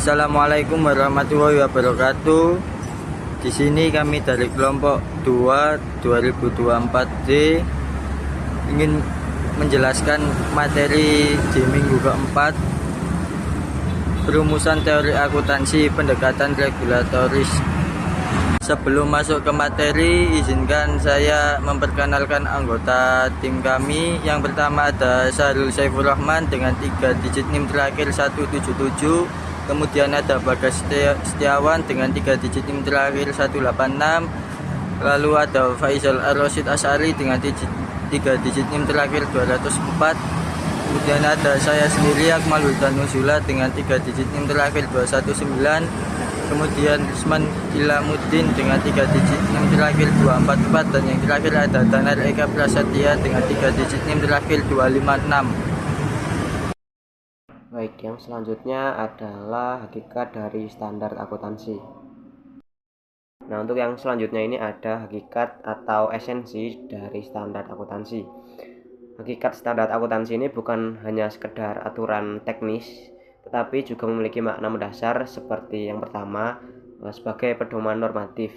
Assalamualaikum warahmatullahi wabarakatuh. Di sini kami dari kelompok 2 2024D ingin menjelaskan materi di minggu keempat, perumusan teori akuntansi pendekatan regulatoris. Sebelum masuk ke materi, izinkan saya memperkenalkan anggota tim kami. Yang pertama ada Syahrul Saiful Rahman dengan 3 digit NIM terakhir 177. Kemudian ada Bagas Setiawan dengan 3 digit NIM terakhir 186. Lalu ada Faisal Ar-Rasyid Asy'ari dengan 3 digit NIM terakhir 204. Kemudian ada saya sendiri Akmal Huda Nuzula dengan 3 digit NIM terakhir 219. Kemudian Usman Ilamuddin dengan 3 digit NIM terakhir 244. Dan yang terakhir ada Danar Eka Prasetya dengan 3 digit NIM terakhir 256. Baik, yang selanjutnya adalah hakikat dari standar akuntansi. Nah, untuk yang selanjutnya ini ada hakikat atau esensi dari standar akuntansi. Hakikat standar akuntansi ini bukan hanya sekedar aturan teknis, tetapi juga memiliki makna mendasar seperti yang pertama, sebagai pedoman normatif.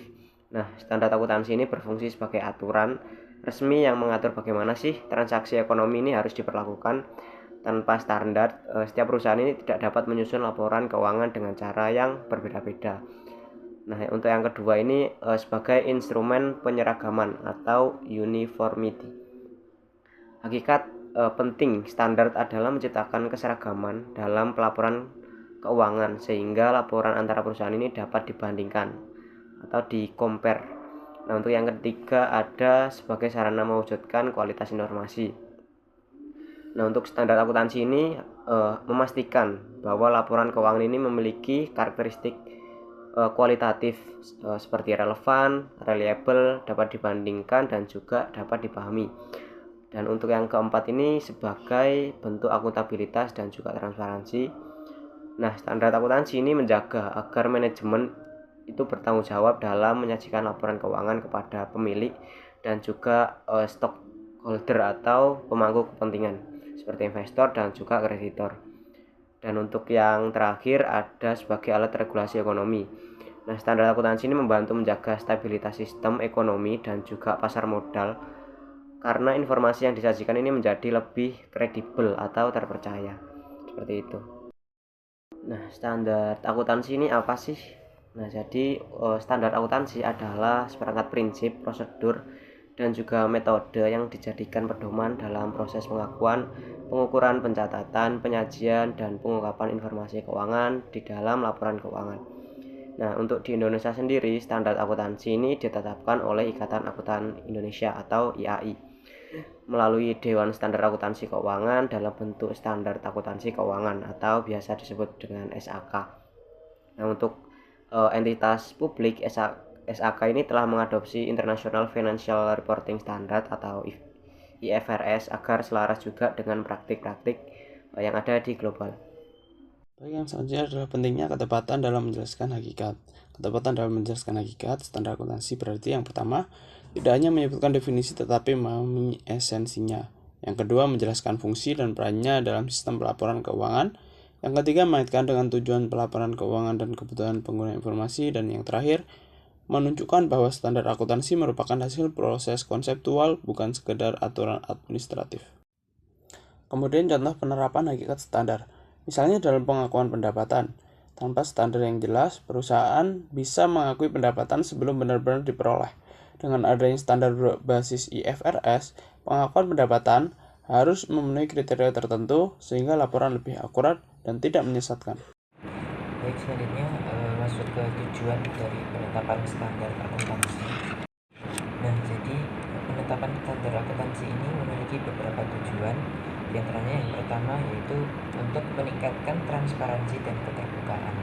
Nah, standar akuntansi ini berfungsi sebagai aturan resmi yang mengatur bagaimana sih transaksi ekonomi ini harus diperlakukan. Tanpa standar, setiap perusahaan ini tidak dapat menyusun laporan keuangan dengan cara yang berbeda-beda. Nah, untuk yang kedua ini sebagai instrumen penyeragaman atau uniformity. Hakikat penting standar adalah menciptakan keseragaman dalam pelaporan keuangan sehingga laporan antara perusahaan ini dapat dibandingkan atau di-compare. Nah, untuk yang ketiga ada sebagai sarana mewujudkan kualitas informasi. Nah, untuk standar akuntansi ini memastikan bahwa laporan keuangan ini memiliki karakteristik kualitatif seperti relevan, reliable, dapat dibandingkan, dan juga dapat dipahami. Dan untuk yang keempat ini sebagai bentuk akuntabilitas dan juga transparansi. Nah, standar akuntansi ini menjaga agar manajemen itu bertanggung jawab dalam menyajikan laporan keuangan kepada pemilik dan juga stockholder atau pemangku kepentingan seperti investor dan juga kreditor. Dan untuk yang terakhir ada sebagai alat regulasi ekonomi. Nah, standar akuntansi ini membantu menjaga stabilitas sistem ekonomi dan juga pasar modal karena informasi yang disajikan ini menjadi lebih kredibel atau terpercaya. Seperti itu. Nah, standar akuntansi ini apa sih? Nah, jadi standar akuntansi adalah seperangkat prinsip, prosedur, dan juga metode yang dijadikan pedoman dalam proses pengakuan, pengukuran, pencatatan, penyajian, dan pengungkapan informasi keuangan di dalam laporan keuangan. Nah, untuk di Indonesia sendiri, standar akuntansi ini ditetapkan oleh Ikatan Akuntan Indonesia atau IAI melalui Dewan Standar Akuntansi Keuangan dalam bentuk Standar Akuntansi Keuangan atau biasa disebut dengan SAK. Nah, untuk entitas publik SAK ini telah mengadopsi International Financial Reporting Standard atau IFRS agar selaras juga dengan praktik-praktik yang ada di global. Baik, yang selanjutnya adalah pentingnya ketepatan dalam menjelaskan hakikat. Ketepatan dalam menjelaskan hakikat standar akuntansi berarti yang pertama, tidak hanya menyebutkan definisi tetapi memahami esensinya. Yang kedua, menjelaskan fungsi dan perannya dalam sistem pelaporan keuangan. Yang ketiga, mengaitkan dengan tujuan pelaporan keuangan dan kebutuhan pengguna informasi. Dan yang terakhir, menunjukkan bahwa standar akuntansi merupakan hasil proses konseptual, bukan sekedar aturan administratif. Kemudian contoh penerapan hakikat standar. Misalnya dalam pengakuan pendapatan. Tanpa standar yang jelas, perusahaan bisa mengakui pendapatan sebelum benar-benar diperoleh. Dengan adanya standar berbasis IFRS, pengakuan pendapatan harus memenuhi kriteria tertentu sehingga laporan lebih akurat dan tidak menyesatkan. Baik, selanjutnya masuk ke tujuan dari penetapan standar akuntansi. Nah, jadi penetapan standar akuntansi ini memiliki beberapa tujuan. Di antaranya yang pertama yaitu untuk meningkatkan transparansi dan keterbukaan.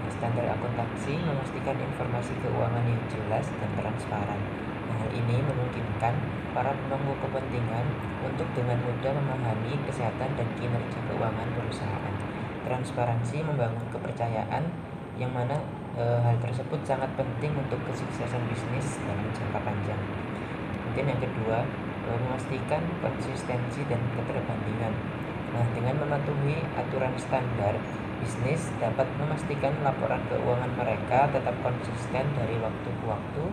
Standar akuntansi memastikan informasi keuangan yang jelas dan transparan. Hal ini memungkinkan para pemangku kepentingan untuk dengan mudah memahami kesehatan dan kinerja keuangan perusahaan. Transparansi membangun kepercayaan yang mana hal tersebut sangat penting untuk kesuksesan bisnis dalam jangka panjang. Kemudian yang kedua, memastikan konsistensi dan keterbandingan. Nah, dengan mematuhi aturan standar, bisnis dapat memastikan laporan keuangan mereka tetap konsisten dari waktu ke waktu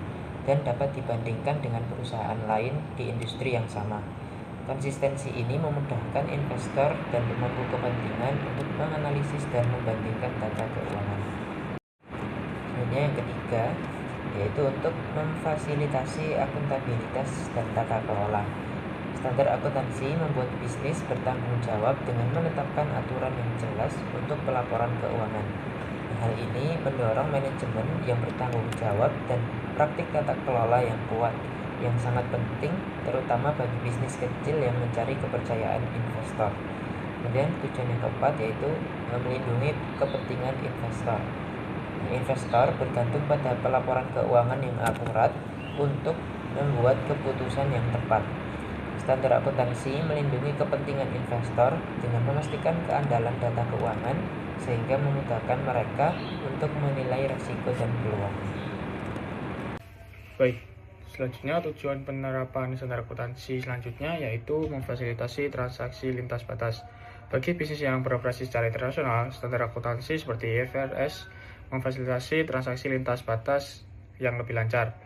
dan dapat dibandingkan dengan perusahaan lain di industri yang sama. Konsistensi ini memudahkan investor dan pemangku kepentingan untuk menganalisis dan membandingkan data keuangan. Selanjutnya yang ketiga, yaitu untuk memfasilitasi akuntabilitas dan tata kelola. Standar akuntansi membuat bisnis bertanggung jawab dengan menetapkan aturan yang jelas untuk pelaporan keuangan. Hal ini mendorong manajemen yang bertanggung jawab dan praktik tata kelola yang kuat, yang sangat penting terutama bagi bisnis kecil yang mencari kepercayaan investor. Kemudian tujuan yang keempat yaitu melindungi kepentingan investor. Investor bergantung pada pelaporan keuangan yang akurat untuk membuat keputusan yang tepat. Standar akuntansi melindungi kepentingan investor dengan memastikan keandalan data keuangan sehingga memudahkan mereka untuk menilai risiko dan peluang. Baik, selanjutnya tujuan penerapan standar akuntansi selanjutnya yaitu memfasilitasi transaksi lintas batas. Bagi bisnis yang beroperasi secara internasional, standar akuntansi seperti IFRS memfasilitasi transaksi lintas batas yang lebih lancar.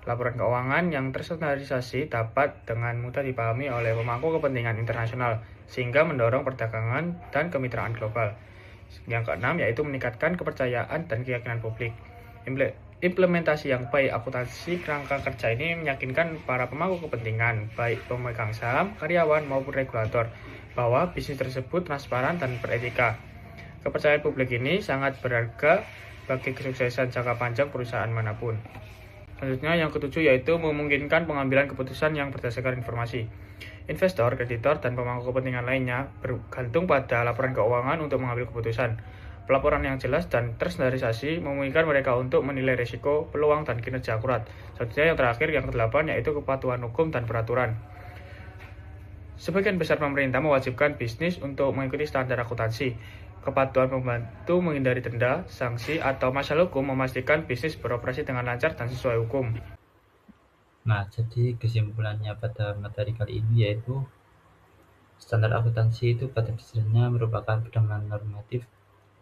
Laporan keuangan yang terstandarisasi dapat dengan mudah dipahami oleh pemangku kepentingan internasional, sehingga mendorong perdagangan dan kemitraan global. Yang keenam yaitu meningkatkan kepercayaan dan keyakinan publik. Implementasi yang baik akuntansi kerangka kerja ini meyakinkan para pemangku kepentingan, baik pemegang saham, karyawan maupun regulator, bahwa bisnis tersebut transparan dan beretika. Kepercayaan publik ini sangat berharga bagi kesuksesan jangka panjang perusahaan manapun. Selanjutnya yang ketujuh yaitu memungkinkan pengambilan keputusan yang berdasarkan informasi. Investor, kreditor, dan pemangku kepentingan lainnya bergantung pada laporan keuangan untuk mengambil keputusan. Pelaporan yang jelas dan terstandarisasi memungkinkan mereka untuk menilai risiko, peluang, dan kinerja akurat. Selanjutnya yang terakhir, yang kedelapan, yaitu kepatuhan hukum dan peraturan. Sebagian besar pemerintah mewajibkan bisnis untuk mengikuti standar akuntansi. Kepatuhan membantu menghindari denda, sanksi, atau masalah hukum, memastikan bisnis beroperasi dengan lancar dan sesuai hukum. Nah, jadi kesimpulannya pada materi kali ini yaitu standar akuntansi itu pada dasarnya merupakan pedoman normatif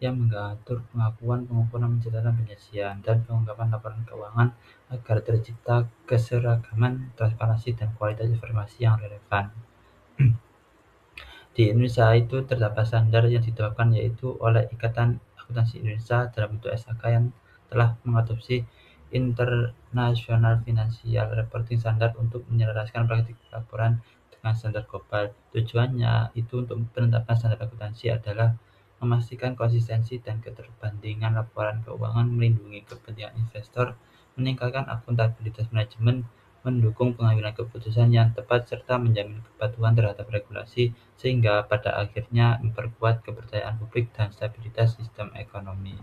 yang mengatur pengakuan, pengukuran, pencatatan, penyelesaian, dan pengungkapan laporan keuangan agar tercipta keseragaman, transparansi, dan kualitas informasi yang relevan. Di Indonesia itu terdapat standar yang ditetapkan yaitu oleh Ikatan Akuntansi Indonesia dalam bentuk SAK yang telah mengadopsi International Financial Reporting Standard untuk menyelaraskan praktik laporan dengan standar global. Tujuannya itu untuk penetapan standar akuntansi adalah memastikan konsistensi dan keterbandingan laporan keuangan, melindungi kepentingan investor, meningkatkan akuntabilitas manajemen, mendukung pengambilan keputusan yang tepat, serta menjamin kepatuhan terhadap regulasi, sehingga pada akhirnya memperkuat kepercayaan publik dan stabilitas sistem ekonomi.